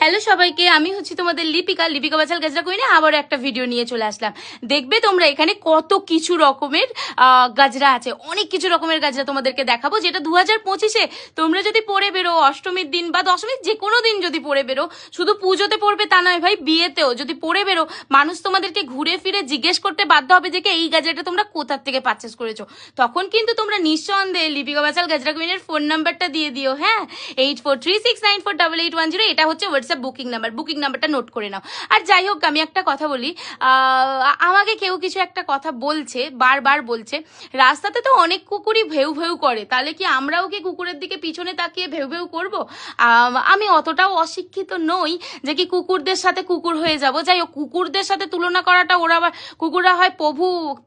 Hello সবাইকে, আমি হচ্ছি তোমাদের লিপিকা বাচাল গাজরা কইনে আবার একটা ভিডিও নিয়ে চলে আসলাম। দেখবে তোমরা এখানে কত কিছু রকমের গাজরা আছে, অনেক কিছু রকমের গাজরা তোমাদেরকে দেখাবো, যেটা 2025-এ তোমরা যদি পরে বেরো অষ্টমীর দিন বা দশমীর যে কোনো দিন যদি পরে বেরো, শুধু পুজোতে পড়বে তা নয় ভাই, বিয়েতেও যদি পরে বেরো মানুষ তোমাদেরকে ঘুরে ফিরে জিজ্ঞেস করতে বাধ্য হবে যে এই গাজরাটা তোমরা কোথার থেকে পারচেস করেছো। তখন কিন্তু তোমরা নিঃসন্দেহে লিপিকা বাচাল গাজরা কুইনের ফোন নাম্বারটা দিয়ে দিও। হ্যাঁ, 8436948810, এটা হচ্ছে হোয়াটসঅ্যাপ বুকিং নাম্বারটা নোট করে নাও। আর যাই হোক, আমি একটা কথা বলি, আমাকে কেউ কিছু একটা কথা বলছে, বারবার বলছে, রাস্তাতে তো অনেক কুকুরই ভেউ ভেউ করে, তাহলে কি আমরাও কি কুকুরের দিকে পিছনে তাকিয়ে ভেউ ভেউ করবো? আমি অতটাও অশিক্ষিত নই যে কি কুকুরদের সাথে কুকুর হয়ে যাব। যাই হোক, কুকুরদের সাথে তুলনা করাটা, ওরা আবার কুকুররা হয়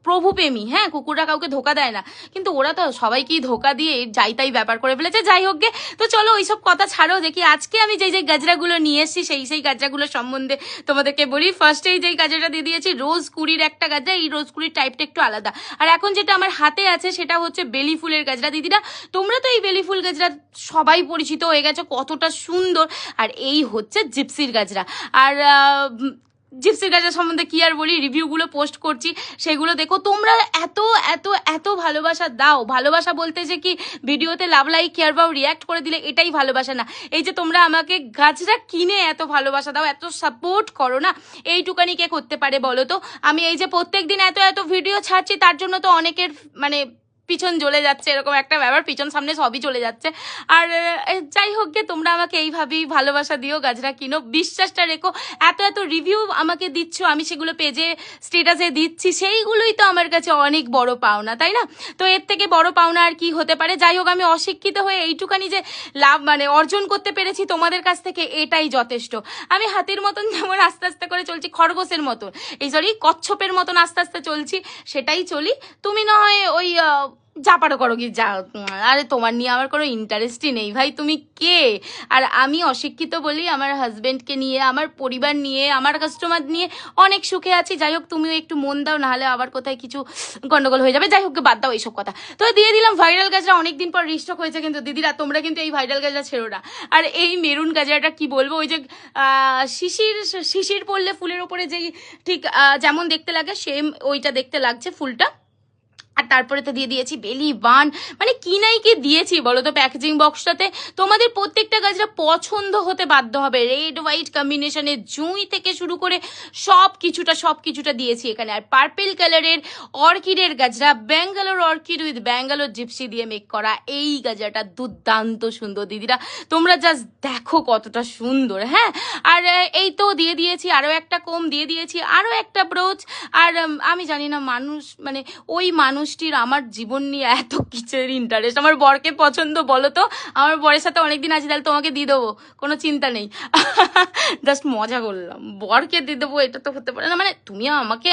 প্রভু প্রেমী, হ্যাঁ, কুকুররা কাউকে ধোকা দেয় না, কিন্তু ওরা তো সবাইকেই ধোকা দিয়ে যাই তাই ব্যাপার করে ফেলেছে। যাই হোক গে, তো চলো ওইসব কথা ছাড়ো, দেখি আজকে আমি যেই গাজরাগুলো নিয়ে এসেছি সেই গাজরাগুলো সম্বন্ধে তোমাদেরকে বলি। ফার্স্টেই যেই গাজরাটা দিয়ে দিয়েছি রোজ কুড়ির একটা গাজরা, এই রোজ কুড়ির টাইপটা একটু আলাদা। আর এখন যেটা আমার হাতে আছে সেটা হচ্ছে বেলি ফুলের গাজরা। দিদিরা, তোমরা তো এই বেলি ফুল গাজরা সবাই পরিচিত হয়ে গেছো, কতটা সুন্দর। আর এই হচ্ছে জিপসির গাজরা। আর জিপসির গাজরা সম্বন্ধে কি আর বলি, রিভিউগুলো পোস্ট করছি, সেগুলো দেখো। তোমরা এত এত এত ভালোবাসা দাও, ভালোবাসা বলতে যে কি ভিডিওতে লাভ লাইক কেয়ার বা রিয়াক্ট করে দিলে এটাই ভালোবাসা না, এই যে তোমরা আমাকে গাজরা কিনে এত ভালোবাসা দাও, এত সাপোর্ট করো না, এইটুকানি কে করতে পারে বলো তো? আমি এই যে প্রত্যেক দিন এত এত ভিডিও ছাড়ছি, তার জন্য তো অনেকের মানে পিছন জ্বলে যাচ্ছে, এরকম একটা ব্যাপার, পিছন সামনে সবই চলে যাচ্ছে। আর যাই হোক গে, তোমরা আমাকে এইভাবেই ভালোবাসা দিও, গাজরা কিনো, বিশ্বাসটা রেখো। এত এত রিভিউ আমাকে দিচ্ছ, আমি সেগুলো পেজে স্টেটাসে দিচ্ছি, সেইগুলোই তো আমার কাছে অনেক বড় পাওনা, তাই না? তো এর থেকে বড় পাওনা আর কি হতে পারে? যাই হোক, আমি অশিক্ষিত হয়ে এইটুখানি যে লাভ অর্জন করতে পেরেছি তোমাদের কাছ থেকে, এটাই যথেষ্ট। আমি হাতির মতন যেমন আস্তে আস্তে করে চলছি, খরগোশের মতন, কচ্ছপের মতন আস্তে আস্তে চলছি, সেটাই চলি। তুমি না হয় ওই যা পারো করো কি যা, আরে তোমার নিয়ে আমার কোনো ইন্টারেস্টই নেই ভাই, তুমি কে? আর আমি অশিক্ষিত বলি আমার হাজবেন্ডকে নিয়ে, আমার পরিবার নিয়ে, আমার কাস্টমার নিয়ে অনেক সুখে আছি। যাই হোক, তুমিও একটু মন দাও, নাহলে আবার কোথায় কিছু গন্ডগোল হয়ে যাবে। যাই হোক, বাদ দাও এইসব কথা। তো দিয়ে দিলাম ভাইরাল গাজরা, অনেকদিন পর রিস্টক হয়েছে, কিন্তু দিদিরা তোমরা কিন্তু এই ভাইরাল গাজরা ছেড়ো না। আর এই মেরুন গাজরাটা কি বলবো, ওই যে শিশির পড়লে ফুলের ওপরে যেই ঠিক যেমন দেখতে লাগে সেম ওইটা দেখতে লাগছে ফুলটা। আর তারপরে তো দিয়ে দিয়েছি বেলি বান, মানে কি নাই কি দিয়েছি বলো তো প্যাকেজিং বক্সটাতে। তোমাদের প্রত্যেকটা গাজরা পছন্দ হতে বাধ্য হবে, রেড হোয়াইট কম্বিনেশনে জুঁই থেকে শুরু করে সব কিছুটা দিয়েছি এখানে। আর পার্পেল কালারের অর্কিডের গাজরা, Bangalore orchid with Bangalore gypsy দিয়ে মেক করা, এই গাজরাটা দুর্দান্ত সুন্দর। দিদিরা তোমরা জাস্ট দেখো কতটা সুন্দর। হ্যাঁ, আর এই তো দিয়ে দিয়েছি আরও একটা কোম, দিয়ে দিয়েছি আরও একটা ব্রোচ। আর আমি জানি না মানুষ ওই মানুষটির আমার জীবন নিয়ে এত কিছুর ইন্টারেস্ট। আমার বরকে পছন্দ বলো তো, আমার বরের সাথে অনেকদিন আছি, তাহলে তোমাকে দিয়ে দেবো, কোনো চিন্তা নেই। জাস্ট মজা করলাম, বরকে দিয়ে দেবো এটা তো হতে পারে না। তুমি আমাকে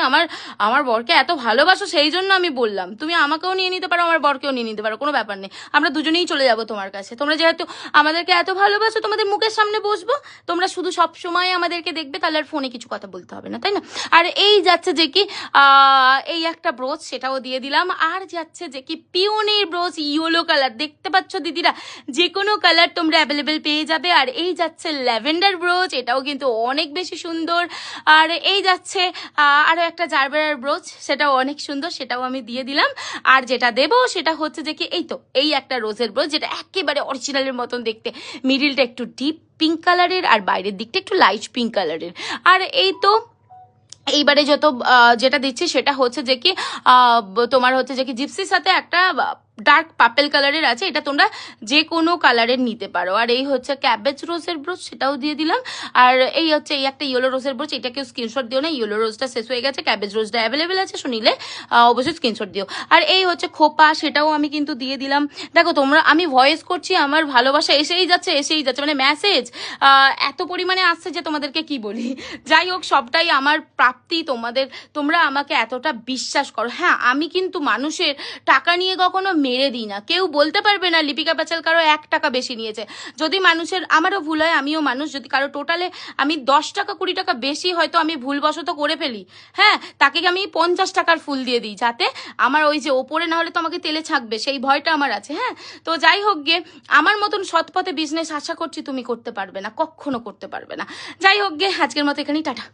আমার বরকে এত ভালোবাসো, সেই জন্য আমি বললাম, তুমি আমাকেও নিয়ে নিতে পারো, আমার বরকেও নিয়ে নিতে পারো, কোনো ব্যাপার নেই, আমরা দুজনেই চলে যাবো তোমার কাছে। তোমরা যেহেতু আমাদেরকে এত ভালোবাসো, তোমাদের মুখের সামনে বসবো, তোমরা শুধু সব সময় আমাদেরকে দেখবে, তাহলে আর ফোনে কিছু কথা বলতে হবে না, তাই না? আর এই যাচ্ছে যে কি এই একটা ব্রোচ, সেটাও দিয়ে দিলাম। আর যাচ্ছে যে কি পিওনির ব্রোচ, ইয়েলো কালার, দেখতে পাচ্ছ দিদিরা, যে কোনো কালার তোমরা অ্যাভেলেবেল পেয়ে যাবে। আর এই যাচ্ছে ল্যাভেন্ডার ব্রোচ, এটাও কিন্তু অনেক বেশি সুন্দর। আর এই যাচ্ছে আরও একটা জারবেরার ব্রোচ, সেটাও অনেক সুন্দর, সেটাও আমি দিয়ে দিলাম। আর যেটা দেবো সেটা হচ্ছে যে কি এই একটা রোজের ব্রোচ, যেটা একেবারে অরিজিনালের মতন দেখতে, মিডিলটা একটু ডিপ পিঙ্ক কালারের আর বাইরের দিকটা একটু লাইট পিঙ্ক কালারের। আর এইবারে যেটা দিচ্ছি সেটা হচ্ছে যে কি তোমার হচ্ছে যে কি জিপসির সাথে একটা ডার্ক পার্পেল কালারের আছে, এটা তোমরা যে কোনো কালারের নিতে পারো। আর এই হচ্ছে ক্যাবেজ রোজের ব্রোচ, সেটাও দিয়ে দিলাম। আর এই হচ্ছে এই একটা ইয়েলো রোজের ব্রোচ, এটাকেও স্ক্রিনশট দিও না, ইয়েলো রোজটা শেষ হয়ে গেছে, ক্যাবেজ রোজটা অ্যাভেলেবেল আছে, শুনিলে অবশ্যই স্ক্রিনশট দিও। আর এই হচ্ছে খোপা, সেটাও আমি কিন্তু দিয়ে দিলাম। দেখো তোমরা, আমি ভয়েস করছি, আমার ভালোবাসা এসেই যাচ্ছে, মেসেজ এত পরিমাণে আসছে যে তোমাদেরকে কি বলি। যাই হোক, সবটাই আমার প্রাপ্তি, তোমরা আমাকে এতটা বিশ্বাস করো। হ্যাঁ, আমি কিন্তু মানুষের টাকা নিয়ে কখনো মেরে দিই না। কেউ বলতে পারবে না লিপিকা পাঁচাল কারো 1 টাকা বেশি নিয়েছে। যদি মানুষের, আমারও ভুল হয়, আমিও মানুষ, যদি কারো টোটালে আমি 10 টাকা 20 টাকা বেশি হয়তো আমি ভুলবশত করে ফেলি, হ্যাঁ, তাকে আমি 50 টাকার ফুল দিয়ে দিই, যাতে আমার ওই যে ওপরে না হলে তো আমাকে তেলে ছাকবে, সেই ভয়টা আমার আছে। হ্যাঁ, তো যাই হোক গে, আমার মতন সৎ পথে বিজনেস আশা করছি তুমি করতে পারবে না, কখনো করতে পারবে না। যাই হোক গে, আজকের মতো এখানেই টাটা।